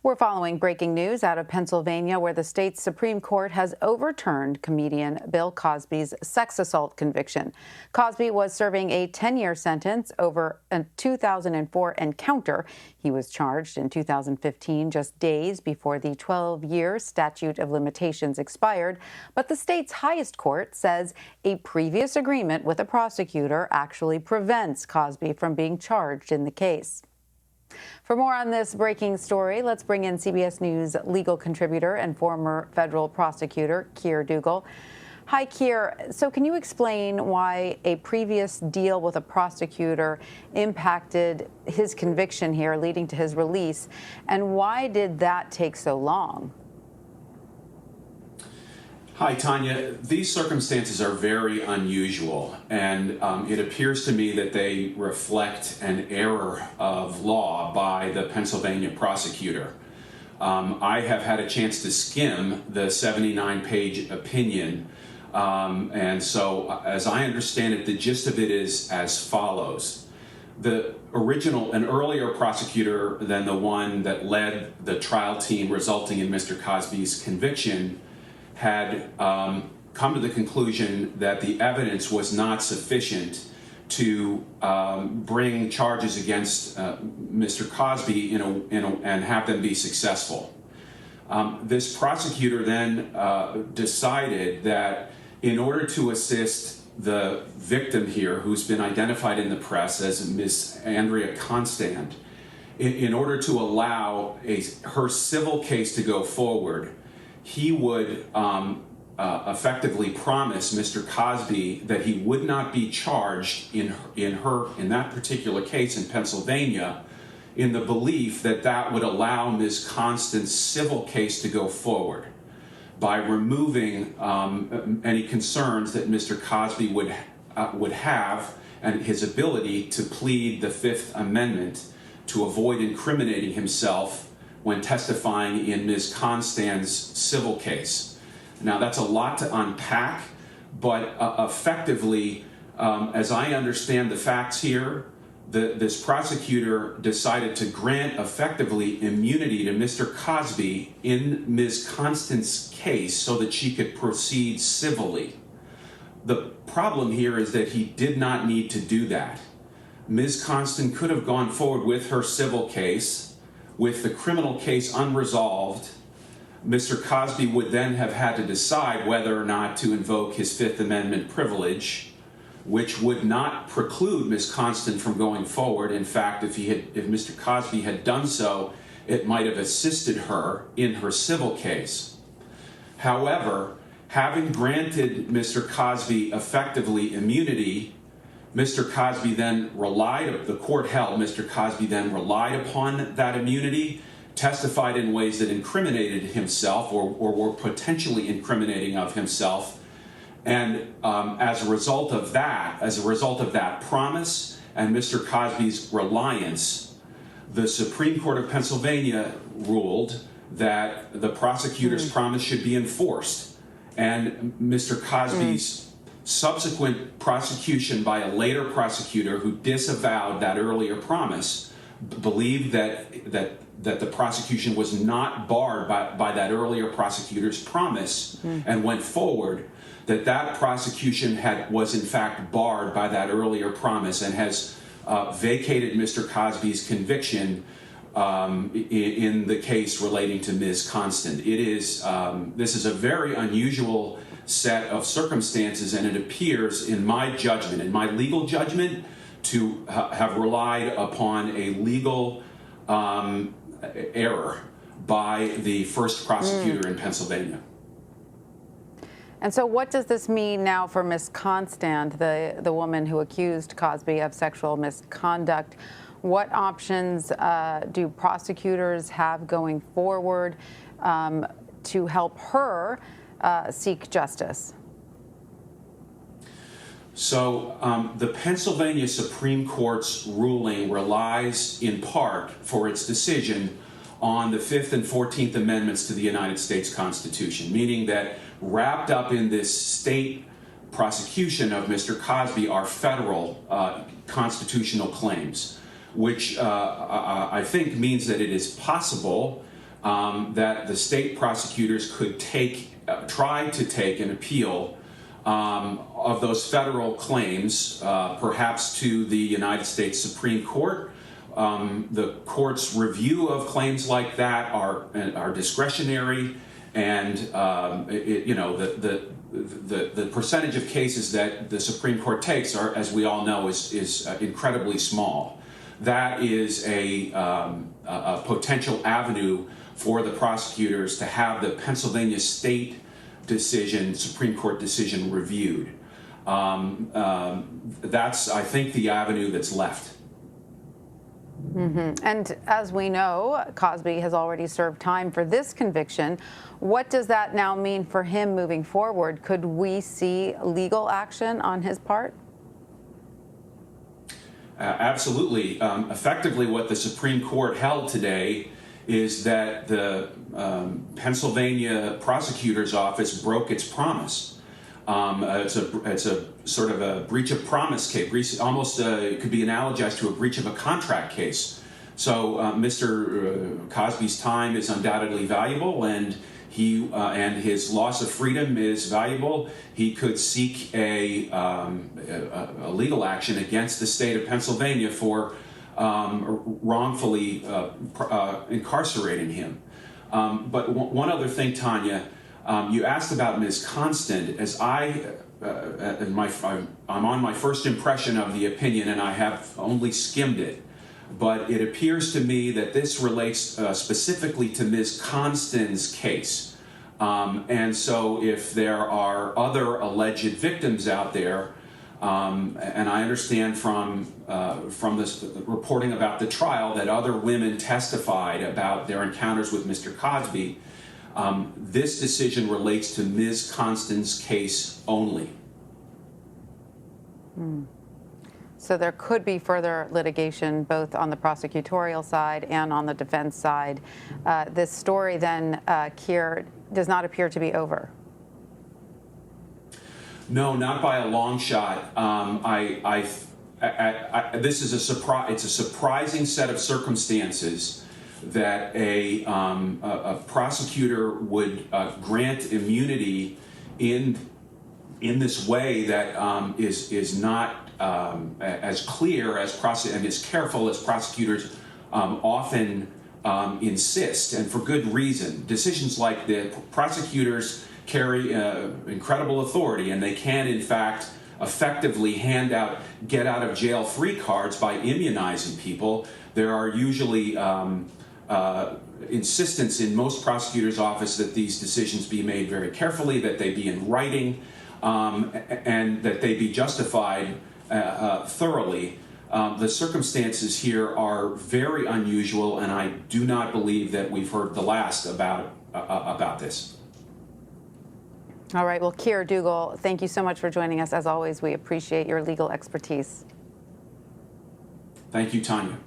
We're following breaking news out of Pennsylvania, where the state's Supreme Court has overturned comedian Bill Cosby's sex assault conviction. Cosby was serving a 10-year sentence over a 2004 encounter. He was charged in 2015, just days before the 12-year statute of limitations expired. But the state's highest court says a previous agreement with a prosecutor actually prevents Cosby from being charged in the case. For more on this breaking story, let's bring in CBS News legal contributor and former federal prosecutor, Keir Dougall. Hi, Keir. So can you explain why a previous deal with a prosecutor impacted his conviction here, leading to his release, and why did that take so long? Hi, Tanya. These circumstances are very unusual, and it appears to me that they reflect an error of law by the Pennsylvania prosecutor. I have had a chance to skim the 79-page opinion, and so as I understand it, the gist of it is as follows. An earlier prosecutor than the one that led the trial team resulting in Mr. Cosby's conviction had come to the conclusion that the evidence was not sufficient to bring charges against Mr. Cosby and have them be successful. This prosecutor then decided that in order to assist the victim here, who's been identified in the press as Ms. Andrea Constand, in order to allow her civil case to go forward, he would effectively promise Mr. Cosby that he would not be charged in that particular case in Pennsylvania, in the belief that that would allow Ms. Constand's civil case to go forward by removing any concerns that Mr. Cosby would have and his ability to plead the Fifth Amendment to avoid incriminating himself when testifying in Ms. Constand's civil case. Now, that's a lot to unpack, but effectively, as I understand the facts here, this prosecutor decided to grant effectively immunity to Mr. Cosby in Ms. Constand's case so that she could proceed civilly. The problem here is that he did not need to do that. Ms. Constand could have gone forward with her civil case. With the criminal case unresolved, Mr. Cosby would then have had to decide whether or not to invoke his Fifth Amendment privilege, which would not preclude Ms. Constand from going forward. In fact, if Mr. Cosby had done so, it might have assisted her in her civil case. However, having granted Mr. Cosby effectively immunity, Mr. Cosby then the court held Mr. Cosby then relied upon that immunity, testified in ways that incriminated himself or were potentially incriminating of himself. And as a result of that promise and Mr. Cosby's reliance, the Supreme Court of Pennsylvania ruled that the prosecutor's promise should be enforced. And Mr. Cosby's subsequent prosecution by a later prosecutor who disavowed that earlier promise believed that the prosecution was not barred by that earlier prosecutor's promise and went forward, that prosecution was in fact barred by that earlier promise and has vacated Mr. Cosby's conviction in the case relating to Ms. Constand. This is a very unusual set of circumstances, and it appears in my judgment, in my legal judgment, to have relied upon a legal error by the first prosecutor in Pennsylvania. And so what does this mean now for Ms. Constand, the woman who accused Cosby of sexual misconduct? What options do prosecutors have going forward to help her seek justice? So the Pennsylvania Supreme Court's ruling relies in part for its decision on the Fifth and 14th Amendments to the United States Constitution, meaning that wrapped up in this state prosecution of Mr. Cosby are federal constitutional claims, which I think means that it is possible that the state prosecutors could try to take an appeal of those federal claims, perhaps to the United States Supreme Court. The court's review of claims like that are discretionary, and the percentage of cases that the Supreme Court takes are, as we all know, is incredibly small. That is a potential avenue for the prosecutors to have the Pennsylvania state Supreme Court decision reviewed. That's, I think, the avenue that's left. Mm-hmm. And as we know, Cosby has already served time for this conviction. What does that now mean for him moving forward? Could we see legal action on his part? Absolutely. Effectively, what the Supreme Court held today is that the Pennsylvania prosecutor's office broke its promise. It's a sort of a breach of promise case. Almost it could be analogized to a breach of a contract case. So Mr. Cosby's time is undoubtedly valuable, and his loss of freedom is valuable. He could seek a legal action against the state of Pennsylvania for wrongfully incarcerating him. But one other thing, Tanya, you asked about Ms. Constant. As I'm on my first impression of the opinion, and I have only skimmed it, but it appears to me that this relates specifically to Ms. Constant's case. And so if there are other alleged victims out there, and I understand from this reporting about the trial that other women testified about their encounters with Mr. Cosby, this decision relates to Ms. Constant's case only. So there could be further litigation both on the prosecutorial side and on the defense side. This story then, Keir, does not appear to be over. No, not by a long shot. This is a surprise. It's a surprising set of circumstances that a prosecutor would grant immunity in this way that is not as clear as and as careful as prosecutors often insist, and for good reason. Decisions like the prosecutors carry incredible authority, and they can, in fact, effectively hand out get-out-of-jail-free cards by immunizing people. There are usually insistence in most prosecutors' office that these decisions be made very carefully, that they be in writing, and that they be justified thoroughly. The circumstances here are very unusual, and I do not believe that we've heard the last about this. All right. Well, Keir Dougall, thank you so much for joining us. As always, we appreciate your legal expertise. Thank you, Tanya.